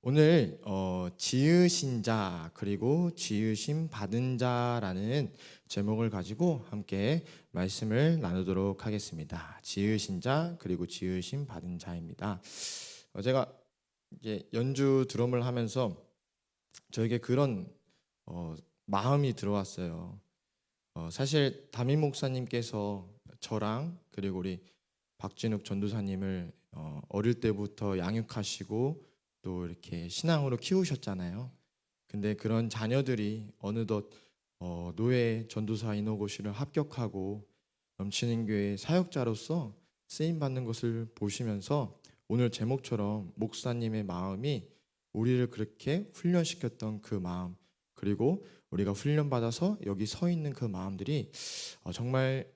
오늘 지으신 자 그리고 지으심 받은 자라는 제목을 가지고 함께 말씀을 나누도록 하겠습니다. 지으신 자 그리고 지으심 받은 자입니다. 제가 이제 연주 드럼을 하면서 저에게 그런 마음이 들어왔어요. 사실 담임 목사님께서 저랑 그리고 우리 박진욱 전도사님을 어릴 때부터 양육하시고 또 이렇게 신앙으로 키우셨잖아요. 근데 그런 자녀들이 어느덧 노예 전도사 인호고시를 합격하고 넘치는 교회 사역자로서 쓰임 받는 것을 보시면서 오늘 제목처럼 목사님의 마음이 우리를 그렇게 훈련시켰던 그 마음, 그리고 우리가 훈련받아서 여기 서 있는 그 마음들이 정말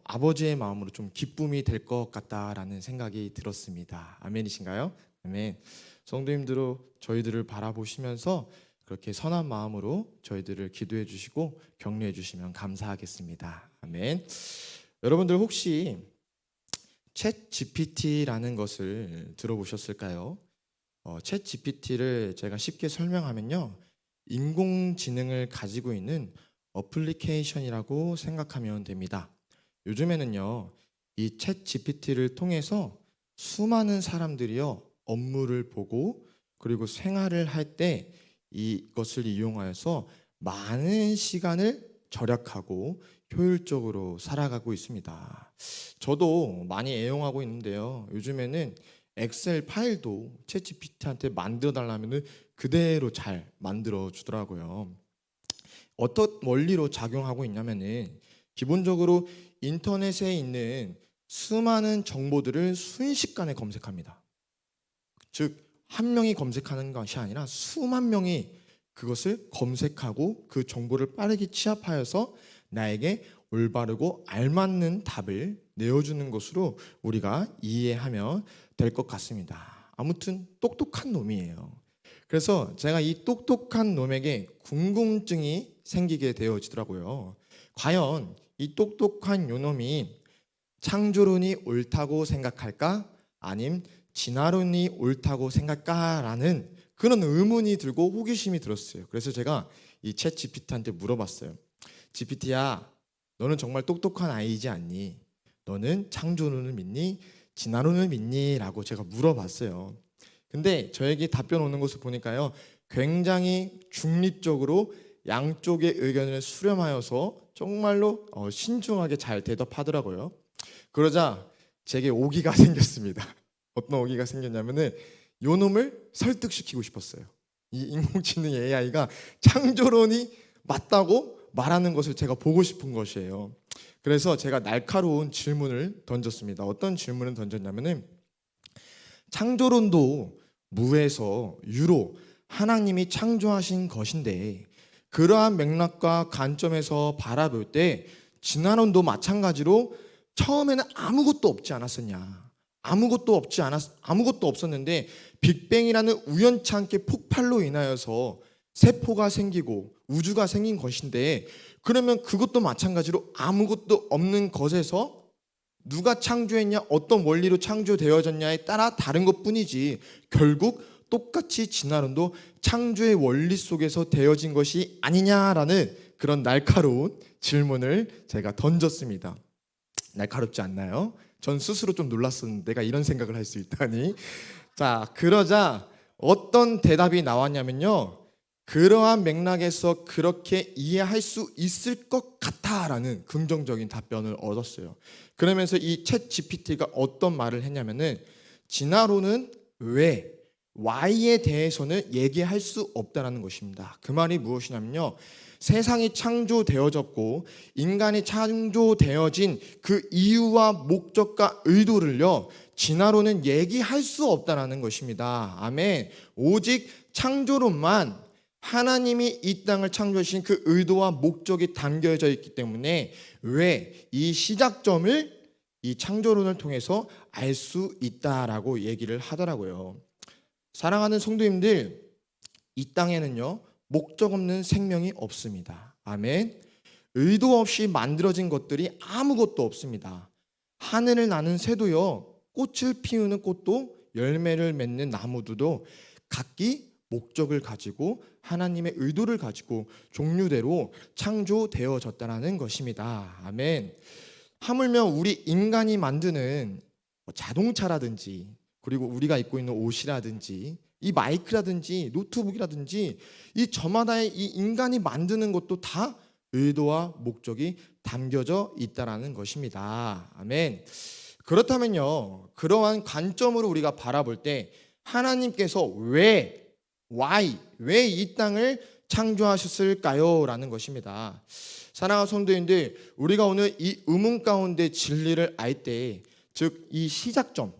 아버지의 마음으로 좀 기쁨이 될 것 같다라는 생각이 들었습니다. 아멘이신가요? 아멘. 성도님들도 저희들을 바라보시면서 그렇게 선한 마음으로 저희들을 기도해 주시고 격려해 주시면 감사하겠습니다. 아멘. 여러분들 혹시 챗 GPT라는 것을 들어보셨을까요? 챗 GPT를 제가 쉽게 설명하면요, 인공지능을 가지고 있는 어플리케이션이라고 생각하면 됩니다. 요즘에는요, 이 챗 GPT를 통해서 수많은 사람들이요 업무를 보고 그리고 생활을 할 때 이것을 이용하여서 많은 시간을 절약하고 효율적으로 살아가고 있습니다. 저도 많이 애용하고 있는데요, 요즘에는 엑셀 파일도 챗GPT한테 만들어 달라면 그대로 잘 만들어 주더라고요. 어떤 원리로 작용하고 있냐면은 기본적으로 인터넷에 있는 수많은 정보들을 순식간에 검색합니다. 즉, 한 명이 검색하는 것이 아니라 수만 명이 그것을 검색하고 그 정보를 빠르게 취합하여서 나에게 올바르고 알맞는 답을 내어주는 것으로 우리가 이해하면 될 것 같습니다. 아무튼 똑똑한 놈이에요. 그래서 제가 이 똑똑한 놈에게 궁금증이 생기게 되어지더라고요. 과연 이 똑똑한 요놈이 창조론이 옳다고 생각할까? 아님 진화론이 옳다고 생각할까라는 그런 의문이 들고 호기심이 들었어요. 그래서 제가 이 챗 GPT한테 물어봤어요. GPT야, 너는 정말 똑똑한 아이지 않니? 너는 창조론을 믿니? 진화론을 믿니? 라고 제가 물어봤어요. 근데 저에게 답변 오는 것을 보니까요, 굉장히 중립적으로 양쪽의 의견을 수렴하여서 정말로 신중하게 잘 대답하더라고요. 그러자 제게 오기가 생겼습니다. 어떤 오기가 생겼냐면은 요 놈을 설득시키고 싶었어요. 이 인공지능 AI가 창조론이 맞다고 말하는 것을 제가 보고 싶은 것이에요. 그래서 제가 날카로운 질문을 던졌습니다. 어떤 질문을 던졌냐면은, 창조론도 무에서 유로 하나님이 창조하신 것인데 그러한 맥락과 관점에서 바라볼 때 진화론도 마찬가지로 처음에는 아무것도 없지 않았었냐? 아무것도 없었는데 빅뱅이라는 우연찮게 폭발로 인하여서 세포가 생기고 우주가 생긴 것인데, 그러면 그것도 마찬가지로 아무것도 없는 것에서 누가 창조했냐, 어떤 원리로 창조되어졌냐에 따라 다른 것뿐이지 결국 똑같이 진화론도 창조의 원리 속에서 되어진 것이 아니냐라는 그런 날카로운 질문을 제가 던졌습니다. 날카롭지 않나요? 전 스스로 좀 놀랐었는데 내가 이런 생각을 할 수 있다니. 자, 그러자 어떤 대답이 나왔냐면요, 그러한 맥락에서 그렇게 이해할 수 있을 것 같아라는 긍정적인 답변을 얻었어요. 그러면서 이 챗 GPT가 어떤 말을 했냐면은, 진화론은 왜, Y에 대해서는 얘기할 수 없다라는 것입니다. 그 말이 무엇이냐면요, 세상이 창조되어졌고 인간이 창조되어진 그 이유와 목적과 의도를요, 진화론은 얘기할 수 없다라는 것입니다. 아멘. 오직 창조론만, 하나님이 이 땅을 창조하신 그 의도와 목적이 담겨져 있기 때문에 왜, 이 시작점을 이 창조론을 통해서 알 수 있다라고 얘기를 하더라고요. 사랑하는 성도님들, 이 땅에는요 목적 없는 생명이 없습니다. 아멘. 의도 없이 만들어진 것들이 아무것도 없습니다. 하늘을 나는 새도요, 꽃을 피우는 꽃도 열매를 맺는 나무들도 각기 목적을 가지고 하나님의 의도를 가지고 종류대로 창조되어졌다는 것입니다. 아멘. 하물며 우리 인간이 만드는 자동차라든지 그리고 우리가 입고 있는 옷이라든지 이 마이크라든지 노트북이라든지 이 저마다의 이 인간이 만드는 것도 다 의도와 목적이 담겨져 있다라는 것입니다. 아멘. 그렇다면요, 그러한 관점으로 우리가 바라볼 때 하나님께서 왜 이 땅을 창조하셨을까요? 라는 것입니다. 사랑하는 성도님들, 우리가 오늘 이 의문 가운데 진리를 알 때, 즉 이 시작점,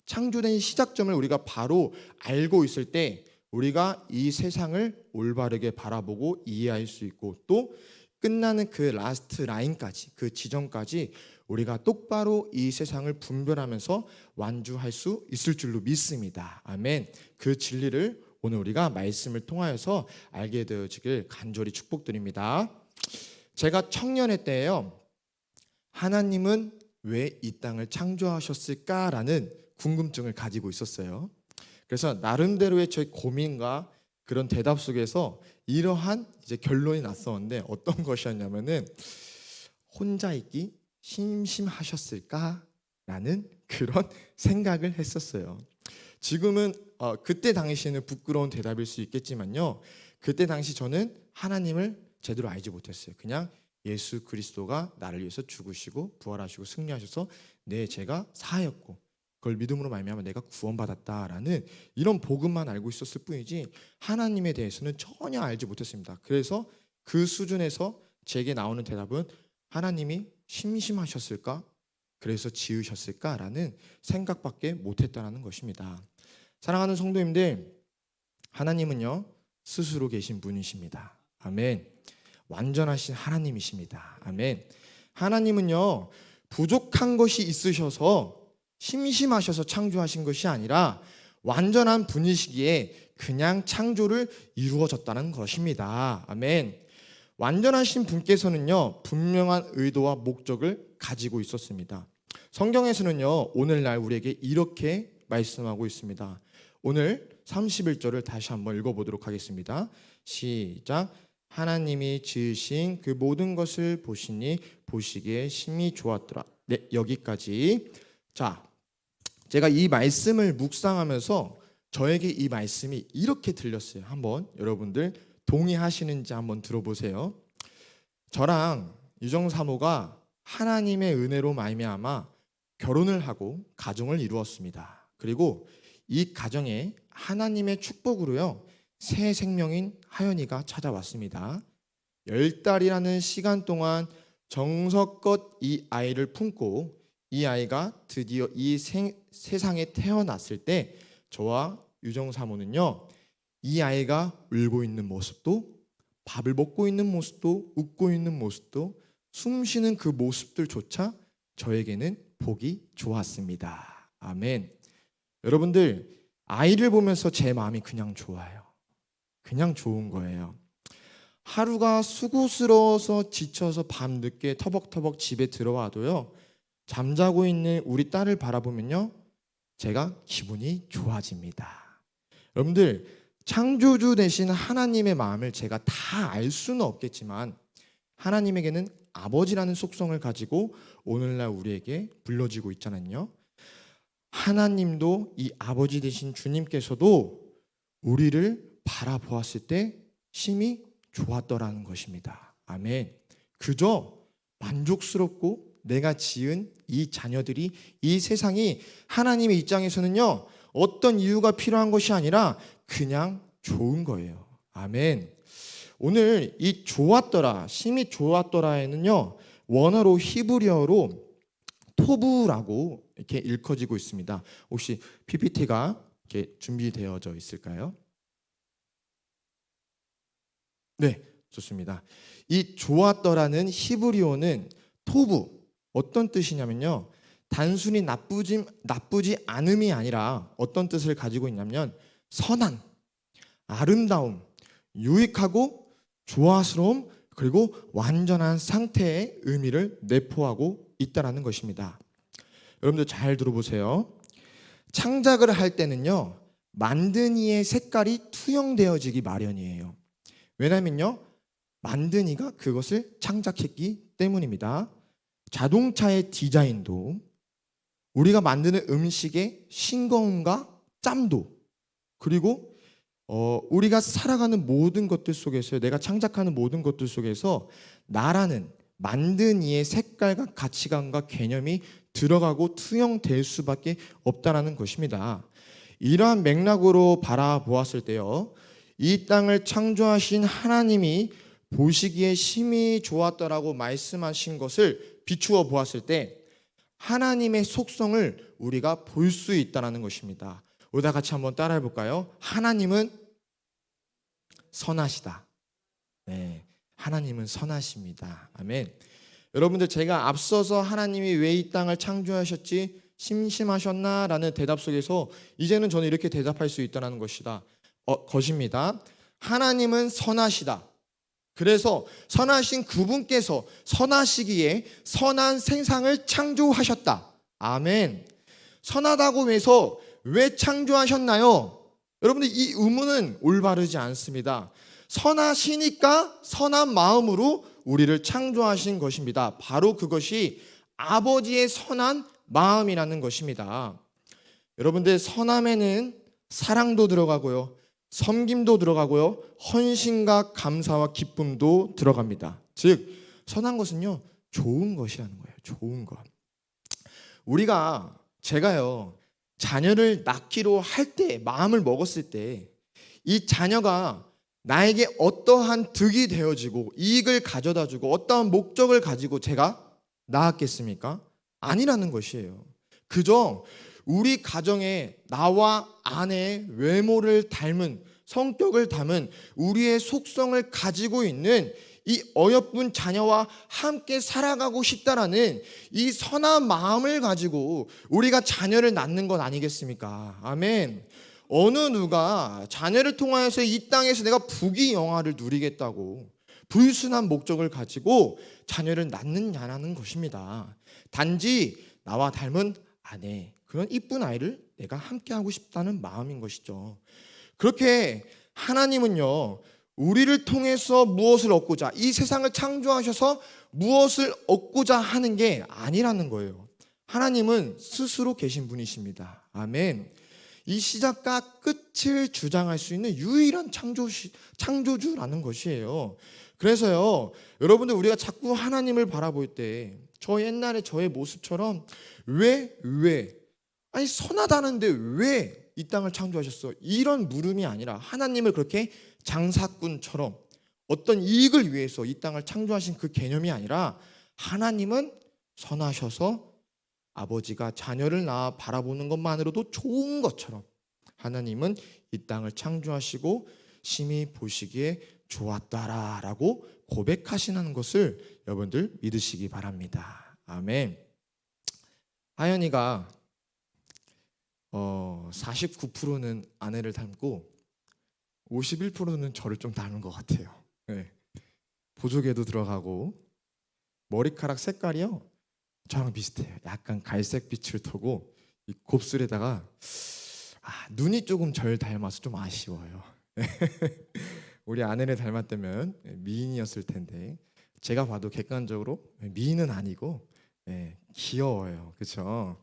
창조된 시작점을 우리가 바로 알고 있을 때 우리가 이 세상을 올바르게 바라보고 이해할 수 있고 또 끝나는 그 라스트 라인까지, 그 지점까지 우리가 똑바로 이 세상을 분별하면서 완주할 수 있을 줄로 믿습니다. 아멘. 그 진리를 오늘 우리가 말씀을 통하여서 알게 되어지길 간절히 축복드립니다. 제가 청년의 때에요, 하나님은 왜 이 땅을 창조하셨을까라는 궁금증을 가지고 있었어요. 그래서 나름대로의 저의 고민과 그런 대답 속에서 이러한 이제 결론이 났었는데 어떤 것이었냐면은 혼자 있기 심심하셨을까라는 그런 생각을 했었어요. 지금은 그때 당시에는 부끄러운 대답일 수 있겠지만요, 그때 당시 저는 하나님을 제대로 알지 못했어요. 그냥 예수 그리스도가 나를 위해서 죽으시고 부활하시고 승리하셔서 내 죄가 사하였고 그걸 믿음으로 말미암아 내가 구원받았다라는 이런 복음만 알고 있었을 뿐이지 하나님에 대해서는 전혀 알지 못했습니다. 그래서 그 수준에서 제게 나오는 대답은 하나님이 심심하셨을까? 그래서 지으셨을까라는 생각밖에 못했다는 것입니다. 사랑하는 성도님들, 하나님은요 스스로 계신 분이십니다. 아멘. 완전하신 하나님이십니다. 아멘. 하나님은요 부족한 것이 있으셔서 심심하셔서 창조하신 것이 아니라 완전한 분이시기에 그냥 창조를 이루어졌다는 것입니다. 아멘. 완전하신 분께서는요 분명한 의도와 목적을 가지고 있었습니다. 성경에서는요 오늘날 우리에게 이렇게 말씀하고 있습니다. 오늘 31절을 다시 한번 읽어보도록 하겠습니다. 시작. 하나님이 지으신 그 모든 것을 보시니 보시기에 심히 좋았더라. 네, 여기까지. 자, 제가 이 말씀을 묵상하면서 저에게 이 말씀이 이렇게 들렸어요. 한번 여러분들 동의하시는지 한번 들어보세요. 저랑 유정 사모가 하나님의 은혜로 말미암아 결혼을 하고 가정을 이루었습니다. 그리고 이 가정에 하나님의 축복으로요 새 생명인 하연이가 찾아왔습니다. 10달이라는 시간 동안 정성껏 이 아이를 품고 이 아이가 드디어 이 세상에 태어났을 때 저와 유정 사모는요 이 아이가 울고 있는 모습도 밥을 먹고 있는 모습도 웃고 있는 모습도 숨 쉬는 그 모습들조차 저에게는 보기 좋았습니다. 아멘. 여러분들 아이를 보면서 제 마음이 그냥 좋아요. 그냥 좋은 거예요. 하루가 수고스러워서 지쳐서 밤늦게 터벅터벅 집에 들어와도요 잠자고 있는 우리 딸을 바라보면요 제가 기분이 좋아집니다. 여러분들 창조주 되신 하나님의 마음을 제가 다 알 수는 없겠지만 하나님에게는 아버지라는 속성을 가지고 오늘날 우리에게 불러지고 있잖아요. 하나님도 이 아버지 되신 주님께서도 우리를 바라보았을 때 심히 좋았더라는 것입니다. 아멘. 그저 만족스럽고 내가 지은 이 자녀들이 이 세상이 하나님의 입장에서는요 어떤 이유가 필요한 것이 아니라 그냥 좋은 거예요. 아멘. 오늘 이 좋았더라, 심히 좋았더라에는요 원어로 히브리어로 토부라고 이렇게 읽혀지고 있습니다. 혹시 PPT가 이렇게 준비되어져 있을까요? 네, 좋습니다. 이 좋았더라는 히브리어는 토부, 어떤 뜻이냐면요 단순히 나쁘지 않음이 아니라 어떤 뜻을 가지고 있냐면 선한, 아름다움, 유익하고 조화스러움 그리고 완전한 상태의 의미를 내포하고 있다는 것입니다. 여러분들 잘 들어보세요. 창작을 할 때는요 만든 이의 색깔이 투영되어지기 마련이에요. 왜냐면요, 만든 이가 그것을 창작했기 때문입니다. 자동차의 디자인도, 우리가 만드는 음식의 싱거움과 짬도, 그리고 우리가 살아가는 모든 것들 속에서, 내가 창작하는 모든 것들 속에서 나라는 만든 이의 색깔과 가치관과 개념이 들어가고 투영될 수밖에 없다는 것입니다. 이러한 맥락으로 바라보았을 때요, 이 땅을 창조하신 하나님이 보시기에 심히 좋았다라고 말씀하신 것을 비추어 보았을 때 하나님의 속성을 우리가 볼 수 있다는 것입니다. 우리 다 같이 한번 따라해 볼까요? 하나님은 선하시다. 네, 하나님은 선하십니다. 아멘. 여러분들, 제가 앞서서 하나님이 왜 이 땅을 창조하셨지? 심심하셨나? 라는 대답 속에서 이제는 저는 이렇게 대답할 수 있다는 것입니다. 하나님은 선하시다. 그래서 선하신 그분께서 선하시기에 선한 세상을 창조하셨다. 아멘. 선하다고 해서 왜 창조하셨나요? 여러분들, 이 의문은 올바르지 않습니다. 선하시니까 선한 마음으로 우리를 창조하신 것입니다. 바로 그것이 아버지의 선한 마음이라는 것입니다. 여러분들, 선함에는 사랑도 들어가고요, 섬김도 들어가고요, 헌신과 감사와 기쁨도 들어갑니다. 즉, 선한 것은요, 좋은 것이라는 거예요. 좋은 것. 제가요, 자녀를 낳기로 할 때, 마음을 먹었을 때, 이 자녀가 나에게 어떠한 득이 되어지고 이익을 가져다주고 어떠한 목적을 가지고 제가 낳았겠습니까? 아니라는 것이에요. 그저 우리 가정에 나와 아내의 외모를 닮은, 성격을 담은 우리의 속성을 가지고 있는 이 어여쁜 자녀와 함께 살아가고 싶다라는 이 선한 마음을 가지고 우리가 자녀를 낳는 것 아니겠습니까? 아멘. 어느 누가 자녀를 통하여서 이 땅에서 내가 부귀영화를 누리겠다고 불순한 목적을 가지고 자녀를 낳느냐라는 것입니다. 단지 나와 닮은 아내, 그런 이쁜 아이를 내가 함께하고 싶다는 마음인 것이죠. 그렇게 하나님은요, 우리를 통해서 무엇을 얻고자, 이 세상을 창조하셔서 무엇을 얻고자 하는 게 아니라는 거예요. 하나님은 스스로 계신 분이십니다. 아멘. 이 시작과 끝을 주장할 수 있는 유일한 창조주라는 것이에요. 그래서요, 여러분들, 우리가 자꾸 하나님을 바라볼 때 저 옛날에 저의 모습처럼 아니 선하다는데 왜 이 땅을 창조하셨어? 이런 물음이 아니라, 하나님을 그렇게 장사꾼처럼 어떤 이익을 위해서 이 땅을 창조하신 그 개념이 아니라, 하나님은 선하셔서 아버지가 자녀를 낳아 바라보는 것만으로도 좋은 것처럼 하나님은 이 땅을 창조하시고 심히 보시기에 좋았다라고 고백하시는 것을 여러분들 믿으시기 바랍니다. 아멘. 하연이가 49%는 아내를 닮고 51%는 저를 좀 닮은 것 같아요. 네. 보조개도 들어가고 머리카락 색깔이요, 저랑 비슷해요. 약간 갈색 빛을 띠고 이 곱슬에다가 눈이 조금 절 닮아서 좀 아쉬워요. 우리 아내를 닮았다면 미인이었을 텐데, 제가 봐도 객관적으로 미인은 아니고 귀여워요. 그렇죠?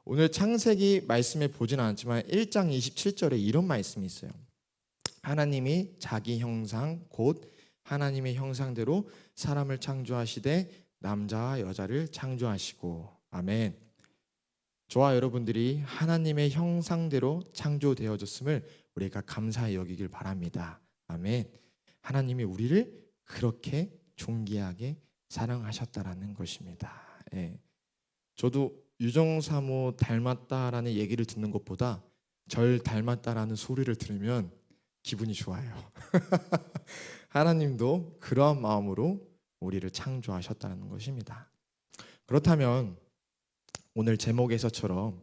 오늘 창세기 말씀에 보지는 않지만 1장 27절에 이런 말씀이 있어요. 하나님이 자기 형상 곧 하나님의 형상대로 사람을 창조하시되 남자와 여자를 창조하시고. 아멘. 저와 여러분들이 하나님의 형상대로 창조되어졌음을 우리가 감사히 여기길 바랍니다. 아멘. 하나님이 우리를 그렇게 존귀하게 사랑하셨다라는 것입니다. 저도 유정사모 닮았다라는 얘기를 듣는 것보다 절 닮았다라는 소리를 들으면 기분이 좋아요. 하나님도 그러한 마음으로 우리를 창조하셨다는 것입니다. 그렇다면 오늘 제목에서처럼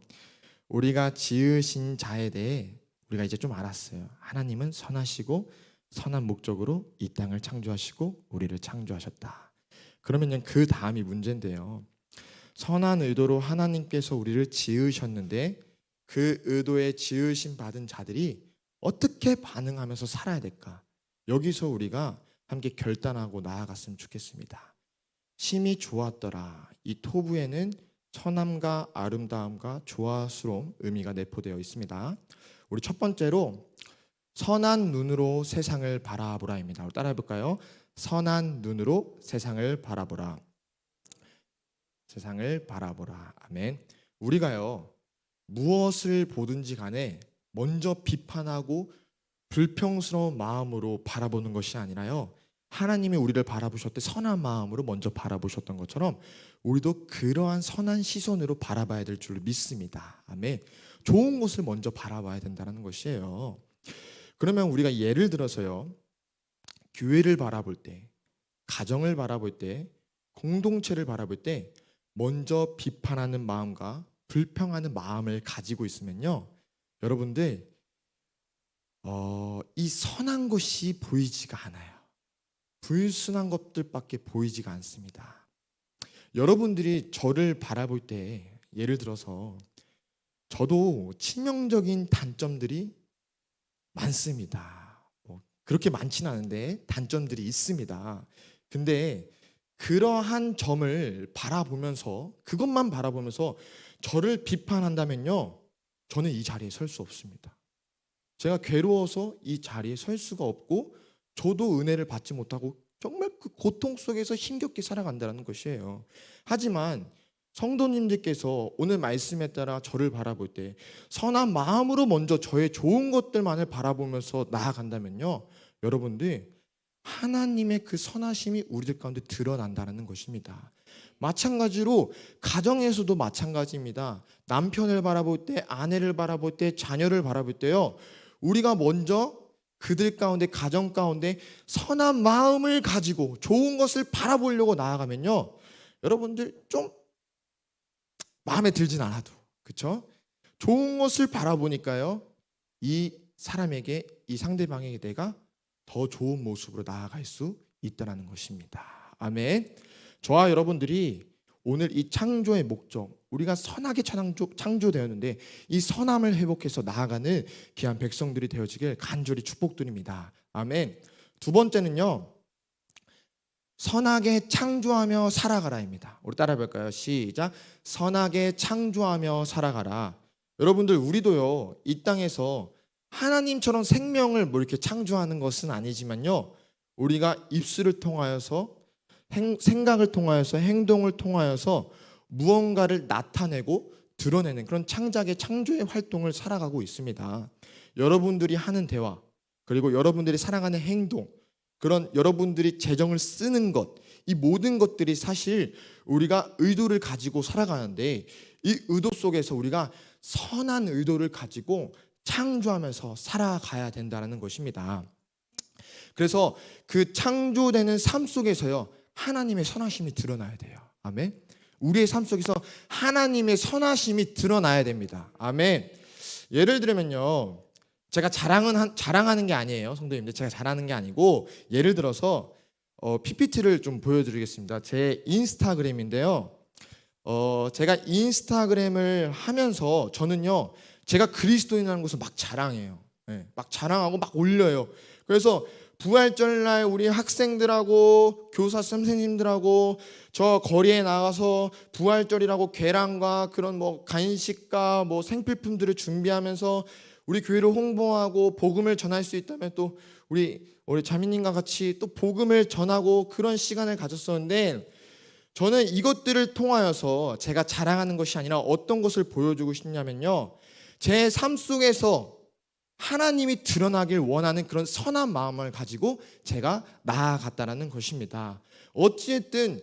우리가 지으신 자에 대해 우리가 이제 좀 알았어요. 하나님은 선하시고 선한 목적으로 이 땅을 창조하시고 우리를 창조하셨다. 그러면 그 다음이 문제인데요. 선한 의도로 하나님께서 우리를 지으셨는데 그 의도에 지으심 받은 자들이 어떻게 반응하면서 살아야 될까? 여기서 우리가 함께 결단하고 나아갔으면 좋겠습니다. 심히 좋았더라. 이 토부에는 선함과 아름다움과 조화스러움 의미가 내포되어 있습니다. 우리 첫 번째로 선한 눈으로 세상을 바라보라입니다. 따라해 볼까요? 선한 눈으로 세상을 바라보라. 세상을 바라보라. 아멘. 우리가요, 무엇을 보든지 간에 먼저 비판하고 불평스러운 마음으로 바라보는 것이 아니라요, 하나님이 우리를 바라보셨을 때 선한 마음으로 먼저 바라보셨던 것처럼 우리도 그러한 선한 시선으로 바라봐야 될 줄 믿습니다. 아멘. 좋은 것을 먼저 바라봐야 된다는 것이에요. 그러면 우리가 예를 들어서요, 교회를 바라볼 때, 가정을 바라볼 때, 공동체를 바라볼 때 먼저 비판하는 마음과 불평하는 마음을 가지고 있으면요, 여러분들 이 선한 것이 보이지가 않아요. 불순한 것들밖에 보이지가 않습니다. 여러분들이 저를 바라볼 때, 예를 들어서 저도 치명적인 단점들이 많습니다. 그렇게 많지는 않은데 단점들이 있습니다. 근데 그러한 점을 바라보면서, 그것만 바라보면서 저를 비판한다면요, 저는 이 자리에 설 수 없습니다. 제가 괴로워서 이 자리에 설 수가 없고 저도 은혜를 받지 못하고 정말 그 고통 속에서 힘겹게 살아간다는 것이에요. 하지만 성도님들께서 오늘 말씀에 따라 저를 바라볼 때 선한 마음으로 먼저 저의 좋은 것들만을 바라보면서 나아간다면요, 여러분들 하나님의 그 선하심이 우리들 가운데 드러난다는 것입니다. 마찬가지로 가정에서도 마찬가지입니다. 남편을 바라볼 때, 아내를 바라볼 때, 자녀를 바라볼 때요, 우리가 먼저 그들 가운데, 가정 가운데 선한 마음을 가지고 좋은 것을 바라보려고 나아가면요, 여러분들 좀 마음에 들진 않아도, 그렇죠? 좋은 것을 바라보니까요, 이 사람에게, 이 상대방에게 내가 더 좋은 모습으로 나아갈 수 있다는 것입니다. 아멘. 저와 여러분들이 오늘 이 창조의 목적, 우리가 선하게 창조되었는데 이 선함을 회복해서 나아가는 귀한 백성들이 되어지길 간절히 축복드립니다. 아멘. 두 번째는요, 선하게 창조하며 살아가라입니다. 우리 따라해 볼까요? 시작. 선하게 창조하며 살아가라. 여러분들, 우리도요, 이 땅에서 하나님처럼 생명을 뭐 이렇게 창조하는 것은 아니지만요, 우리가 입술을 통하여서, 생각을 통하여서, 행동을 통하여서 무언가를 나타내고 드러내는 그런 창조의 활동을 살아가고 있습니다. 여러분들이 하는 대화, 그리고 여러분들이 살아가는 행동, 그런 여러분들이 재정을 쓰는 것, 이 모든 것들이 사실 우리가 의도를 가지고 살아가는데, 이 의도 속에서 우리가 선한 의도를 가지고 창조하면서 살아가야 된다는 것입니다. 그래서 그 창조되는 삶 속에서요, 하나님의 선하심이 드러나야 돼요. 아멘. 우리의 삶 속에서 하나님의 선하심이 드러나야 됩니다. 아멘. 예를 들면요, 제가 자랑하는 게 아니에요, 성도님들. 제가 자랑하는 게 아니고, 예를 들어서 PPT를 좀 보여드리겠습니다. 제 인스타그램인데요, 제가 인스타그램을 하면서 저는요, 제가 그리스도인이라는 것을 막 자랑해요. 네, 막 자랑하고 막 올려요. 그래서 부활절날 우리 학생들하고 교사 선생님들하고 저 거리에 나가서 부활절이라고 계란과 그런 뭐 간식과 뭐 생필품들을 준비하면서 우리 교회를 홍보하고 복음을 전할 수 있다면 또 우리 자매님과 같이 또 복음을 전하고 그런 시간을 가졌었는데, 저는 이것들을 통하여서 제가 자랑하는 것이 아니라 어떤 것을 보여주고 싶냐면요, 제 삶 속에서 하나님이 드러나길 원하는 그런 선한 마음을 가지고 제가 나아갔다는 것입니다. 어찌됐든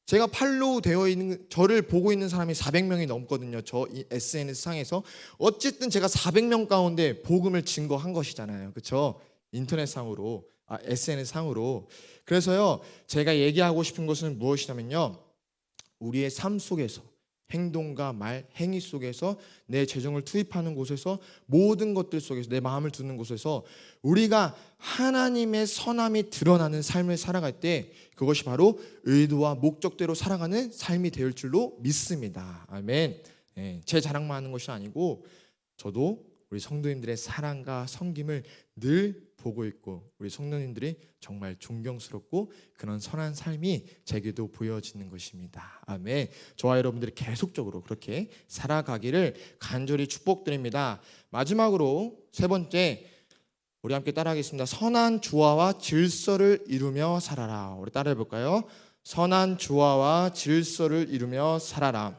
제가 팔로우 되어 있는, 저를 보고 있는 사람이 400명이 넘거든요. 저 SNS 상에서. 어쨌든 제가 400명 가운데 복음을 증거한 것이잖아요. 그렇죠? 인터넷상으로, SNS상으로. 그래서요, 제가 얘기하고 싶은 것은 무엇이냐면요, 우리의 삶 속에서, 행동과 말, 행위 속에서, 내 재정을 투입하는 곳에서, 모든 것들 속에서, 내 마음을 두는 곳에서 우리가 하나님의 선함이 드러나는 삶을 살아갈 때 그것이 바로 의도와 목적대로 살아가는 삶이 될 줄로 믿습니다. 아멘. 제 자랑만 하는 것이 아니고 저도 우리 성도님들의 사랑과 섬김을 늘 보고 있고 우리 성도님들이 정말 존경스럽고 그런 선한 삶이 제게도 보여지는 것입니다. 아멘. 저와 여러분들이 계속적으로 그렇게 살아가기를 간절히 축복드립니다. 마지막으로 세 번째, 우리 함께 따라하겠습니다. 선한 조화와 질서를 이루며 살아라. 우리 따라해 볼까요? 선한 조화와 질서를 이루며 살아라.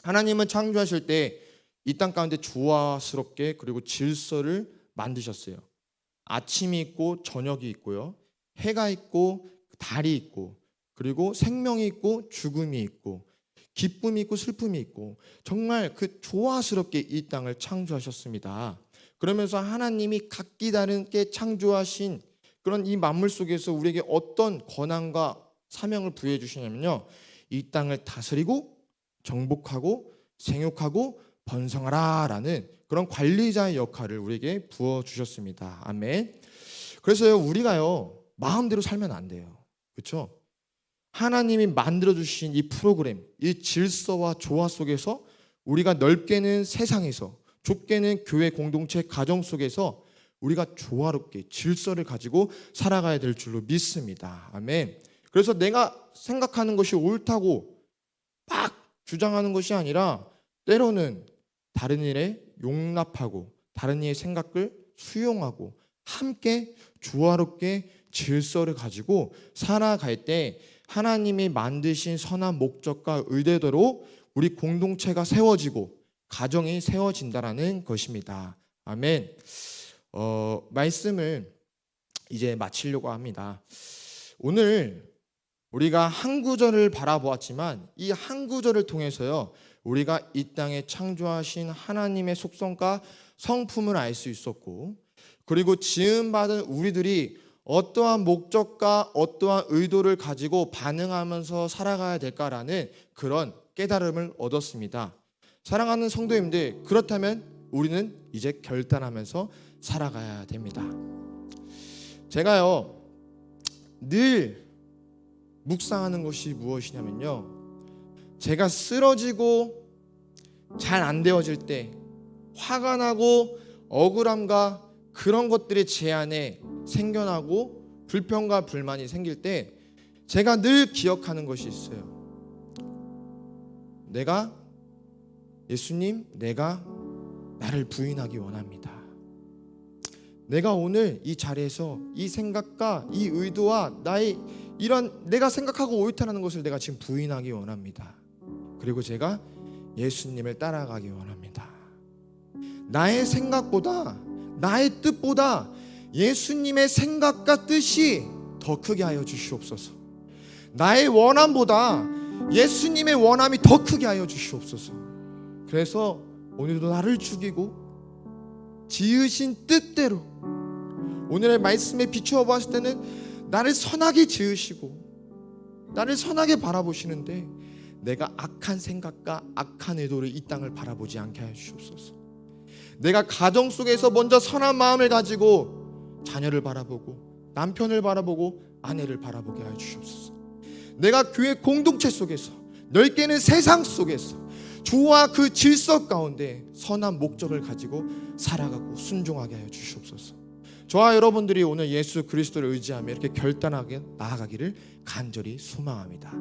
하나님은 창조하실 때 이 땅 가운데 조화스럽게 그리고 질서를 만드셨어요. 아침이 있고 저녁이 있고요. 해가 있고 달이 있고 그리고 생명이 있고 죽음이 있고 기쁨이 있고 슬픔이 있고 정말 그 조화스럽게 이 땅을 창조하셨습니다. 그러면서 하나님이 각기 다르게 창조하신 그런 이 만물 속에서 우리에게 어떤 권한과 사명을 부여해 주시냐면요. 이 땅을 다스리고 정복하고 생육하고 번성하라 라는 그런 관리자의 역할을 우리에게 부어주셨습니다. 아멘. 그래서요, 우리가요 마음대로 살면 안 돼요. 그렇죠? 하나님이 만들어주신 이 프로그램, 이 질서와 조화 속에서 우리가 넓게는 세상에서, 좁게는 교회 공동체 가정 속에서 우리가 조화롭게 질서를 가지고 살아가야 될 줄로 믿습니다. 아멘. 그래서 내가 생각하는 것이 옳다고 막 주장하는 것이 아니라 때로는 다른 일에 용납하고 다른 이의 생각을 수용하고 함께 조화롭게 질서를 가지고 살아갈 때 하나님이 만드신 선한 목적과 의도대로 우리 공동체가 세워지고 가정이 세워진다라는 것입니다. 아멘. 말씀을 이제 마치려고 합니다. 오늘 우리가 한 구절을 바라보았지만 이 한 구절을 통해서요, 우리가 이 땅에 창조하신 하나님의 속성과 성품을 알 수 있었고, 그리고 지음받은 우리들이 어떠한 목적과 어떠한 의도를 가지고 반응하면서 살아가야 될까라는 그런 깨달음을 얻었습니다. 사랑하는 성도님들, 그렇다면 우리는 이제 결단하면서 살아가야 됩니다. 제가요 늘 묵상하는 것이 무엇이냐면요, 제가 쓰러지고 잘 안 되어질 때, 화가 나고 억울함과 그런 것들이 제 안에 생겨나고 불평과 불만이 생길 때 제가 늘 기억하는 것이 있어요. 예수님, 내가 나를 부인하기 원합니다. 내가 오늘 이 자리에서 이 생각과 이 의도와 나의 이런 내가 생각하고 옳다는 것을 내가 지금 부인하기 원합니다. 그리고 제가 예수님을 따라가기 원합니다. 나의 생각보다, 나의 뜻보다 예수님의 생각과 뜻이 더 크게 하여 주시옵소서. 나의 원함보다 예수님의 원함이 더 크게 하여 주시옵소서. 그래서 오늘도 나를 죽이고 지으신 뜻대로 오늘의 말씀에 비추어 봤을 때는 나를 선하게 지으시고 나를 선하게 바라보시는데 내가 악한 생각과 악한 의도로 이 땅을 바라보지 않게 하여 주시옵소서. 내가 가정 속에서 먼저 선한 마음을 가지고 자녀를 바라보고 남편을 바라보고 아내를 바라보게 하여 주시옵소서. 내가 교회 공동체 속에서 넓게는 세상 속에서 주와 그 질서 가운데 선한 목적을 가지고 살아가고 순종하게 하여 주시옵소서. 저와 여러분들이 오늘 예수 그리스도를 의지하며 이렇게 결단하게 나아가기를 간절히 소망합니다.